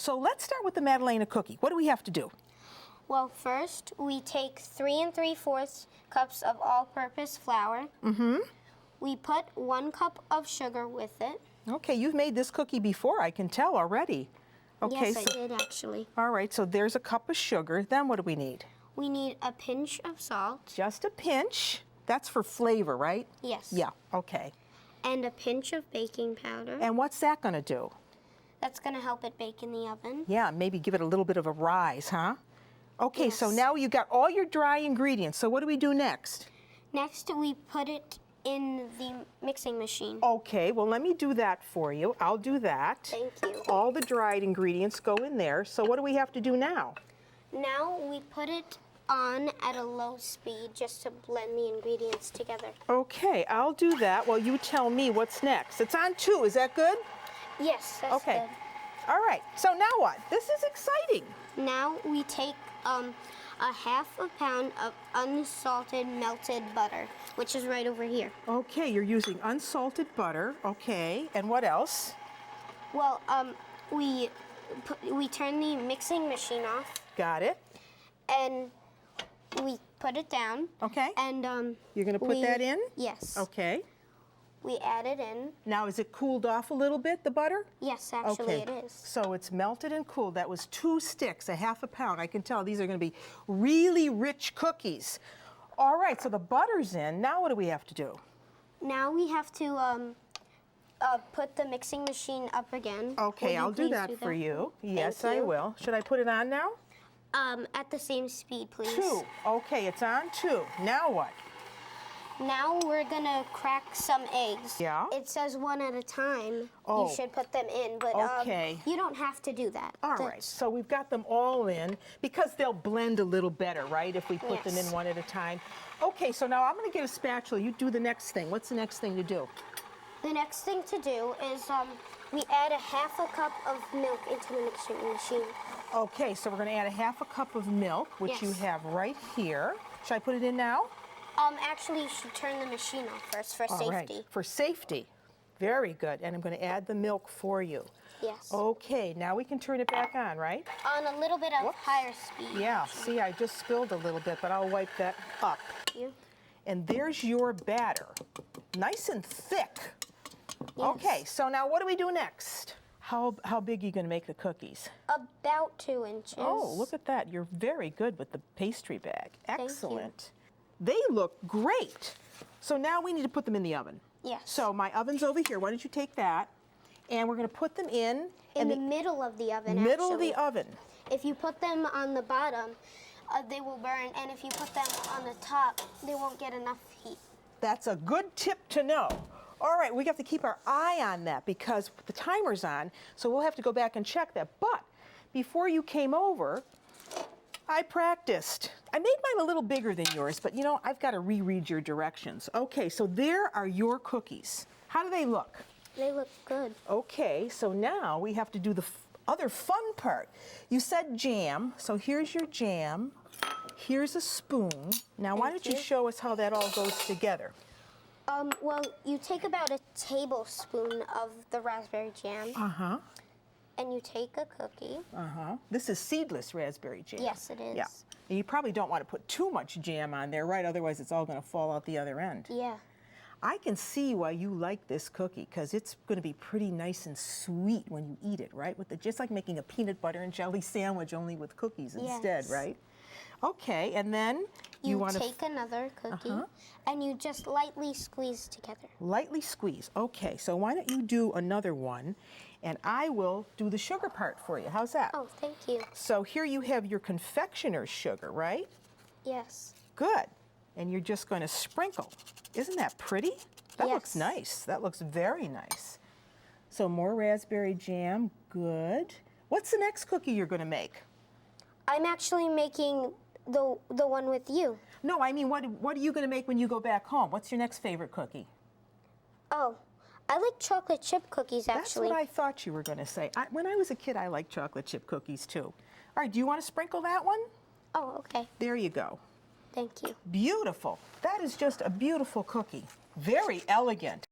So let's start with the Maddalena cookie. What do we have to do? Well, first we take 3 3/4 cups of all-purpose flour. We put 1 cup of sugar with it. Okay, you've made this cookie before, I can tell already. Okay, Yes, I did actually. All right, so there's a cup of sugar. Then what do we need? We need a pinch of salt. Just a pinch. That's for flavor, right? Yes. Yeah, okay. And a pinch of baking powder. And what's that going to do? That's going to help it bake in the oven. Yeah, maybe give it a little bit of a rise, huh? Okay, so Yes. now you got all your dry ingredients. So what do we do next? Next, we put it in the mixing machine. Okay, well, let me do that for you. I'll do that. Thank you. All the dried ingredients go in there. So what do we have to do now? Now we put it on at a low speed just to blend the ingredients together. Okay, I'll do that while you tell me what's next. It's on 2, is that good? Yes, that's Okay. All right, so now what? This is exciting. good. Now we take a half a pound of unsalted melted butter, which is right over here. Okay, you're using unsalted butter. Okay, and what else? Well, we turn the mixing machine off Got it. and we put it down. Okay. And You're going to put that in? Yes. Okay. We add it in. Now, is it cooled off a little bit, the butter? Yes, actually Okay. it is. So it's melted and cooled. That was 2 sticks, a half a pound. I can tell these are going to be really rich cookies. All right, so the butter's in. Now what do we have to do? Now we have to put the mixing machine up again. Okay, Will you I'll do please that for you. Yes, Thank I you. will. Should I put it on now? At the same speed, please. 2. Okay, it's on 2. Now what? Now we're gonna crack some eggs. Yeah? It says 1 at a time. Oh. You should put them in, but Okay. you don't have to do that. All right, so we've got them all in because they'll blend a little better, right, if we put them in Yes. 1 at a time. Okay, so now I'm going to get a spatula. You do the next thing. What's the next thing to do? The next thing to do is we add a half a cup of milk into the mixing machine. Okay, so we're going to add a half a cup of milk, which you Yes. have right here. Should I put it in now? Actually, you should turn the machine off first for All right, safety. for safety. Very good. And I'm going to add the milk for you. Yes. Okay, now we can turn it back on, right? On a little bit of Whoops. higher speed. Yeah, see, I just spilled a little bit, but I'll wipe that up. Thank you. And there's your batter. Nice and thick. Yes. Okay, so now what do we do next? How big are you going to make the cookies? About 2 inches. Oh, look at that. You're very good with the pastry bag. you. Excellent. They look great. So now we need to put them in the oven. Yes. So my oven's over here. Why don't you take that? And we're going to put them in the middle of the oven, middle actually. of the oven. If you put them on the bottom, they will burn, and if you put them on the top, they won't get enough heat. That's a good tip to know. All right, we have to keep our eye on that because the timer's on, so we'll have to go back and check that. But before you came over, I practiced. I made mine a little bigger than yours, but you know, I've got to reread your directions. Okay, so there are your cookies. How do they look? They look good. Okay, so now we have to do the other fun part. You said jam, so here's your jam. Here's a spoon. Now, why don't you show us how that all goes together? Well, you take about a tablespoon of the raspberry jam, Uh-huh. and you take a cookie. Uh-huh. This is seedless raspberry jam. Yes, it is. Yeah. And you probably don't want to put too much jam on there, right? Otherwise, it's all going to fall out the other end. Yeah. I can see why you like this cookie because it's going to be pretty nice and sweet when you eat it, right? Just like making a peanut butter and jelly sandwich, only with cookies instead, Yes. right? Okay, and then you want to take another cookie, and you just lightly squeeze together. lightly squeeze. Okay, so why don't you do another one, and I will do the sugar part for you. How's that? Oh, thank you. So here you have your confectioner's sugar, right? Yes. Good. And you're just going to sprinkle. Isn't that pretty? That looks Yes. nice. That looks very nice. So more raspberry jam. Good. What's the next cookie you're going to make? I'm actually making the one with you. No, I mean, what are you going to make when you go back home? What's your next favorite cookie? Oh, I like chocolate chip cookies, That's actually. what I thought you were going to say. When I was a kid, I liked chocolate chip cookies too. All right, do you want to sprinkle that one? Oh, okay. There you go. Thank you. Beautiful. That is just a beautiful cookie. Very elegant.